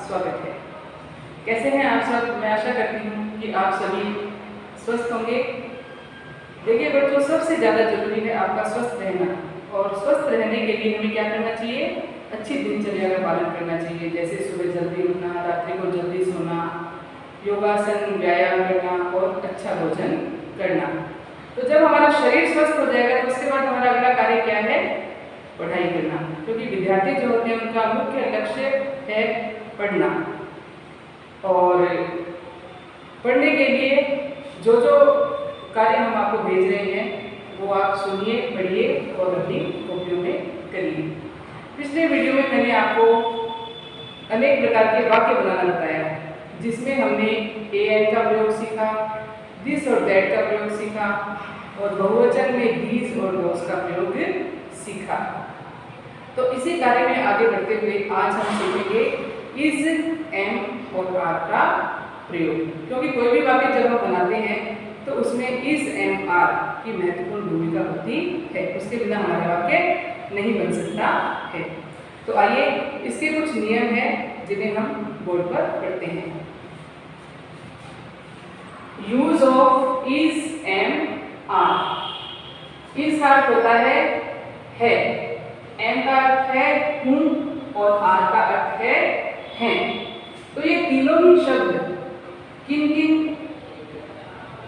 स्वागत है। कैसे हैं आप सब? मैं आशा करती हूँ कि आप सभी स्वस्थ होंगे। देखिए बच्चों, सबसे ज़्यादा जरूरी है आपका स्वस्थ रहना, और स्वस्थ रहने के लिए हमें क्या करना चाहिए? अच्छी दिनचर्या का पालन करना चाहिए, जैसे सुबह जल्दी उठना, रात्रि को जल्दी सोना, योगासन, व्यायाम करना और अच्छा भोजन करना। तो जब हमारा शरीर स्वस्थ हो जाएगा तो उसके बाद हमारा अगला कार्य क्या है? पढ़ाई करना, क्योंकि विद्यार्थी जो होते हैं उनका मुख्य लक्ष्य है पढ़ना। और पढ़ने के लिए जो कार्य हम आपको भेज रहे हैं वो आप सुनिए, पढ़िए और अपनी कॉपियों में करिए। पिछले वीडियो में मैंने आपको अनेक प्रकार के वाक्य बनाना बताया, जिसमें हमने एन का प्रयोग सीखा, दिस और दैट का प्रयोग सीखा, और बहुवचन में दीज और दोस का प्रयोग सीखा। तो इसी कार्य में आगे बढ़ते हुए आज हम सीखेंगे इज, एम और आर का प्रयोग, क्योंकि कोई भी वाक्य जब हम बनाते हैं तो उसमें इज, एम, आर की महत्वपूर्ण भूमिका होती है। उसके बिना हमारा वाक्य नहीं बन सकता है। तो आइए, इसके कुछ नियम हैं जिन्हें हम बोर्ड पर पढ़ते हैं। Use of is, am, are. Is का अर्थ होता है, एम का अर्थ है हूं, और आर का अर्थ है हैं। तो ये तीनों ही शब्द किन किन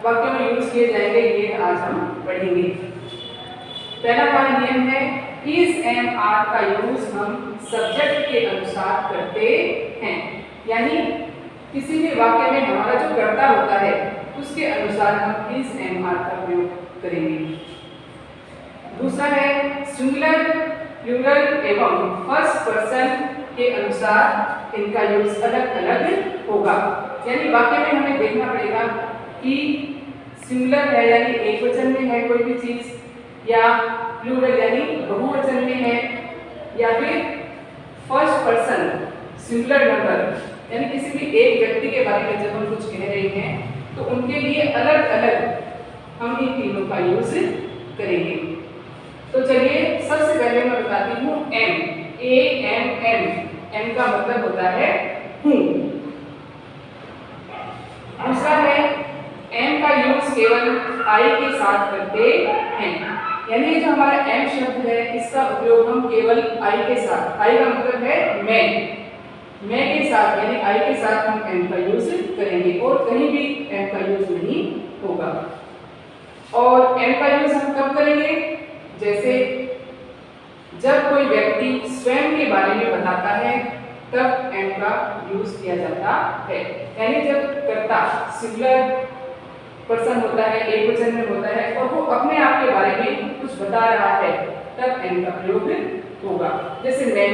वाक्यों में यूज किए जाएंगे ये आज हम पढ़ेंगे। पहला हमारा नियम है, इज, एम, आर का यूज हम सब्जेक्ट के अनुसार करते हैं, यानी किसी भी वाक्य में हमारा जो कर्ता होता है उसके अनुसार हम इज, एम, आर का प्रयोग करेंगे। दूसरा है, सिंगुलर, प्लूरल एवं फर्स्ट पर्सन के अनुसार इनका यूज अलग अलग होगा। यानी वाक्य में हमें देखना पड़ेगा कि सिंगुलर है यानी एक वचन में है कोई भी चीज, या प्लूरल यानी बहुवचन में है, या फिर फर्स्ट पर्सन सिंगुलर नंबर यानी किसी भी एक व्यक्ति के बारे में जब हम कुछ कह रहे हैं तो उनके लिए अलग अलग हम इन तीनों का यूज करेंगे। तो चलिए, सबसे पहले मैं बताती हूँ am, A M M. Am का मतलब होता है हूँ। दूसरा है, एम का यूज केवल आई के साथ करते हैं, यानी जो हमारा एम शब्द है इसका उपयोग हम केवल आई के साथ, आई का मतलब है मैं के साथ, यानी आई के साथ हम एम का यूज करेंगे, और कहीं भी एम का यूज नहीं होगा। और एम का यूज हम कब करेंगे? जैसे जब कोई व्यक्ति स्वयं के बारे में बताता है तब एम का यूज किया जाता है, यानी जब कर्ता सिंगुलर पर्सन होता है, एक वचन में होता है, और वो अपने आप के बारे में कुछ बता रहा है तब एम का प्रयोग होगा। जैसे मैं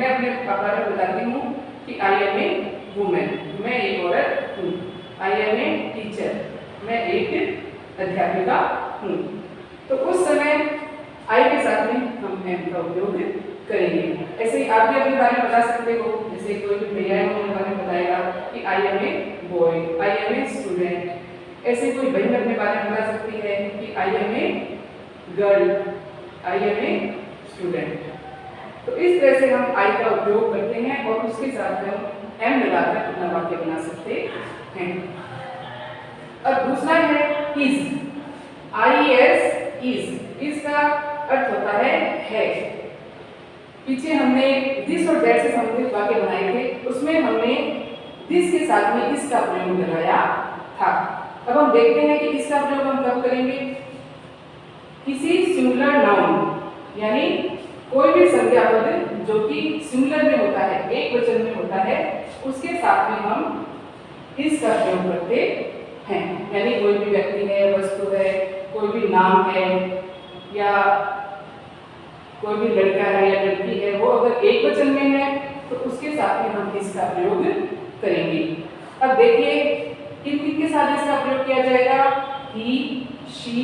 अपने बारे में बताती हूँ कि आई एम ए वुमेन, मैं एक औरत हूँ। आई एम ए टीचर, मैं एक अध्यापिका हूँ। तो उस समय आई के साथ में हम एम का उपयोग करेंगे। ऐसे ही आप भी अपने बारे में बता सकते हो, जैसे कोई भी भैया है अपने बारे में बताएगा कि I am a boy, I am a student. ऐसे कोई बहन अपने बारे में बता सकती है कि I am a girl, I am a student. तो इस तरह से हम आई का उपयोग करते हैं और उसके साथ हम एम लगाकर अपना वाक्य बना सकते हैं। और दूसरा है इज, आई एस, इज। इसका अर्थ होता है। पीछे हमने दिस और दैट से संबंधित वाक्य बनाए थे, उसमें हमने दिस के साथ में इसका प्रयोग लगाया था। अब हम देखते हैं कि इसका प्रयोग हम कब करेंगे? किसी सिंगुलर नाउन यानी कोई भी संज्ञा पद जो कि सिंगुलर में होता है, एक वचन में होता है, उसके साथ में हम इसका प्रयोग करते हैं। यानी कोई भी व्यक्ति है, वस्तु है, कोई भी नाम है, या कोई भी लड़का है या लड़की है, वो अगर एक वचन में है तो उसके साथ में हम इसका प्रयोग करेंगे। अब देखिए किन किन के साथ इसका प्रयोग किया जाएगा? ही, शी,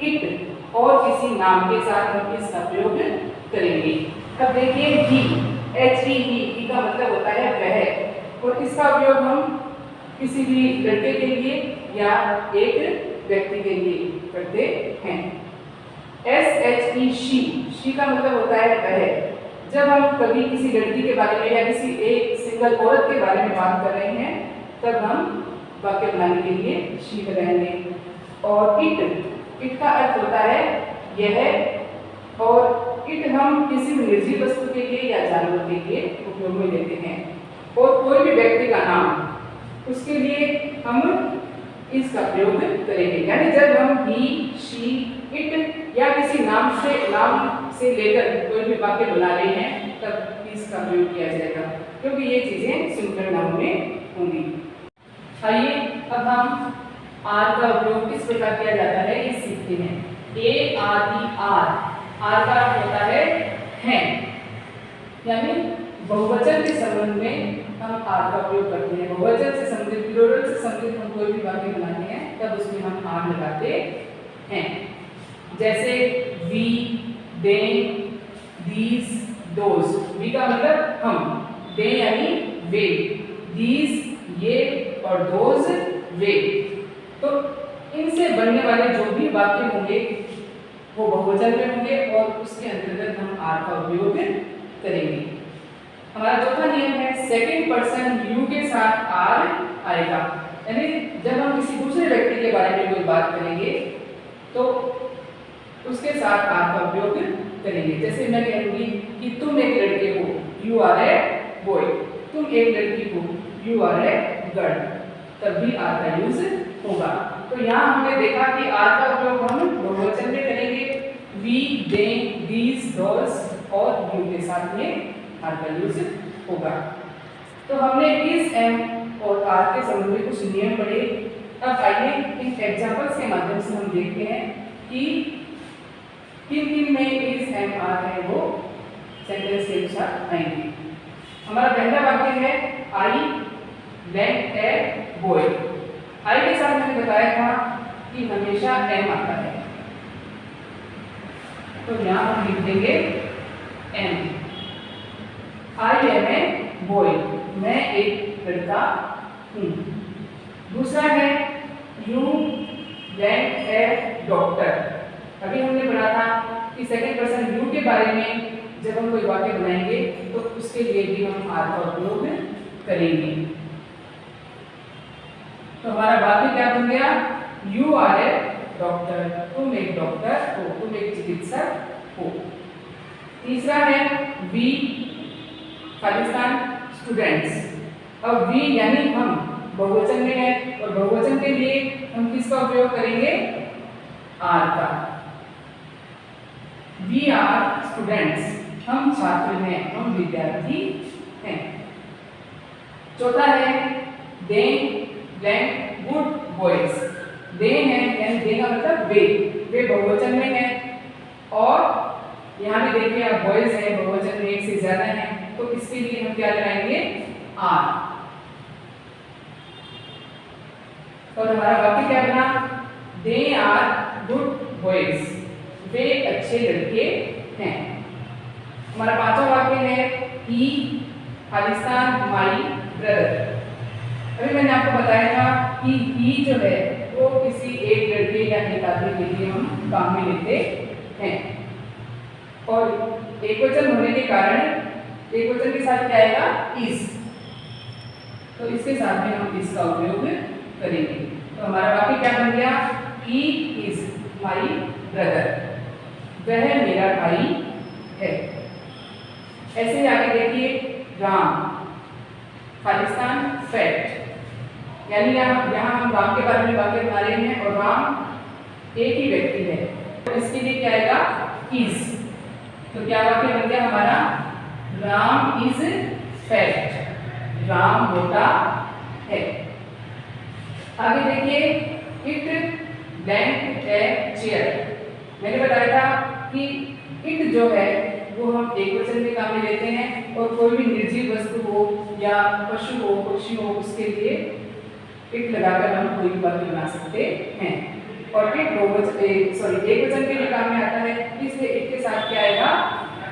इट, और किसी नाम के साथ हम इसका प्रयोग करेंगे। अब देखिए ही, एच ई, ही का मतलब होता है वह, और इसका उपयोग हम किसी भी लड़के के लिए या एक व्यक्ति के लिए करते हैं। एस एच ई, शी का मतलब होता है वह। जब हम कभी किसी लड़की के बारे में या किसी एक से सिंगल औरत के बारे में बात कर रहे हैं तब हम वाक्य बनाने के लिए शी लगाएंगे। और इट का अर्थ होता है यह, और इट हम किसी निर्जीव वस्तु के लिए या जानवर के लिए उपयोग में लेते हैं। और कोई भी व्यक्ति का नाम उसके लिए हम इसका प्रयोग करेंगे, यानी जब हम ही, शी, इट या किसी नाम से लेकर कोई भी वाक्य बना रहे हैं तब इसका प्रयोग किया जाएगा, क्योंकि ये चीजें सिंगुलर नाउन में होंगी। आइए अब हम आर का उपयोग किस प्रकार किया जाता है ये सीखते हैं। आर का अर्थ होता है, यानी बहुवचन के संबंध में हम आर का उपयोग करते हैं। बहुवचन से संबंधित, प्लूरल से संबंधित हम कोई भी वाक्य बनाते हैं तब उसमें हम आर लगाते हैं। जैसे we, they, these, those. We का मतलब हम, दे यानी वे, दीज ये और दोज वे। तो इनसे बनने वाले जो भी वाक्य होंगे वो बहुवचन में होंगे और उसके अंतर्गत हम आर का उपयोग करेंगे। हमारा चौथा नियम है सेकंड पर्सन यू के साथ आर आएगा, यानी जब हम किसी दूसरे व्यक्ति के बारे में कोई बात करेंगे तो उसके साथ आर का उपयोग करेंगे। जैसे मैं कहूंगी कि तुम एक लड़के हो, यू आर ए बॉय। तुम एक लड़की हो, यू आर ए गर्ल, तब भी आर का यूज होगा। तो यहाँ हमने देखा कि आर का उपयोग हम बहुवचन में करेंगे, वी, दे, दीज, दोज और यू के साथ में आर का यूज होगा। तो हमने इस, एम और आर के संबंध में कुछ नियम पढ़े। अब आइए इन एग्जांपल्स के माध्यम से हम देखते हैं कि किन किन में इस, एम, आर है वो सेंटेंस के अनुसार आएंगे। हमारा पहला वाक्य है आई वेंट ए बॉय। आई के साथ मैंने बताया था कि हमेशा एम आता है, तो यहाँ हम लिख देंगे am. I am a boy, मैं एक लड़का हूँ। दूसरा है यू वेंट ए डॉक्टर। अभी हमने पढ़ा था कि सेकंड पर्सन यू के बारे में जब हम कोई वाक्य बनाएंगे तो उसके लिए भी हम आर का उपयोग करेंगे। तो हमारा वाक्य क्या बन गया, यू आर ए डॉक्टर, तुम एक डॉक्टर हो, तुम एक चिकित्सक हो। तीसरा है वी खालिस्तान स्टूडेंट्स। अब वी यानी हम बहुवचन में है और बहुवचन के लिए हम किसका उपयोग करेंगे, आर का। वी आर स्टूडेंट्स, हम छात्र हैं, हम विद्यार्थी हैं। चौथा है दे ब्लैंक गुड बॉयज। दे हैं यानी दे का मतलब वे बहुवचन में है और यहाँ भी देखिए आप बॉयज है बहुवचन में एक से ज्यादा है, तो इसके लिए हम क्या लगाएंगे, आर। और हमारा वाक्य क्या बना, दे आर गुड बॉयज, वे अच्छे लड़के हैं। हमारा पांचवा वाक्य है ही खालिस्तान माई ब्रदर। अभी मैंने आपको बताया था कि ही जो है वो किसी एक लड़के या एक आदमी के लिए हम काम में लेते हैं और एक वचन होने के कारण एक वचन के साथ क्या आएगा, इज, तो इसके साथ में हम इसका उपयोग करेंगे। तो हमारा वाक्य क्या बन गया, ही इज माई ब्रदर, वह मेरा भाई है। ऐसे आगे देखिए राम खालिस्तान फैक्ट, यानी यहाँ हम राम के बारे में वाक्य बना रहे हैं और राम एक ही व्यक्ति है, तो इसके लिए क्या आएगा, इज। तो क्या वाक्य बन गया हमारा, राम इज फैक्ट, राम मोटा है। आगे देखिए इट ब्लैंक ए चेयर। मैंने बताया था कि इट जो है वो हम एक वचन में काम में लेते हैं और कोई भी निर्जीव वस्तु हो या पशु हो, पक्षी हो, उसके लिए इट लगाकर हम कोई भी वाक्य बना सकते हैं। और इट एक वचन के लिए काम में आता है, इसलिए इट के साथ क्या आएगा,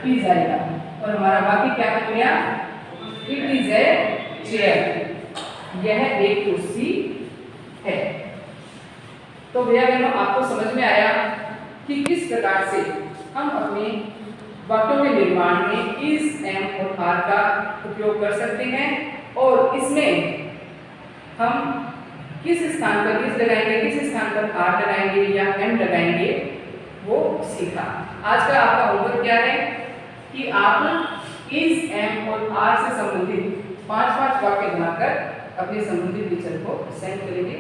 इज आएगा। और हमारा वाक्य क्या बन गया, इट इज ए चेयर, यह एक कुर्सी है। तो भैया बहनों आपको समझ में आया कि किस प्रकार से हम अपने वाक्यों के निर्माण में इस, एम और आर का उपयोग कर सकते हैं और इसमें हम किस स्थान पर इज लगाएंगे, किस स्थान पर आर लगाएंगे या एम लगाएंगे वो सीखा। आज का आपका होमवर्क क्या है कि आप इज, एम और आर से संबंधित 5-5 वाक्य बनाकर अपने संबंधित टीचर को सेंड करेंगे।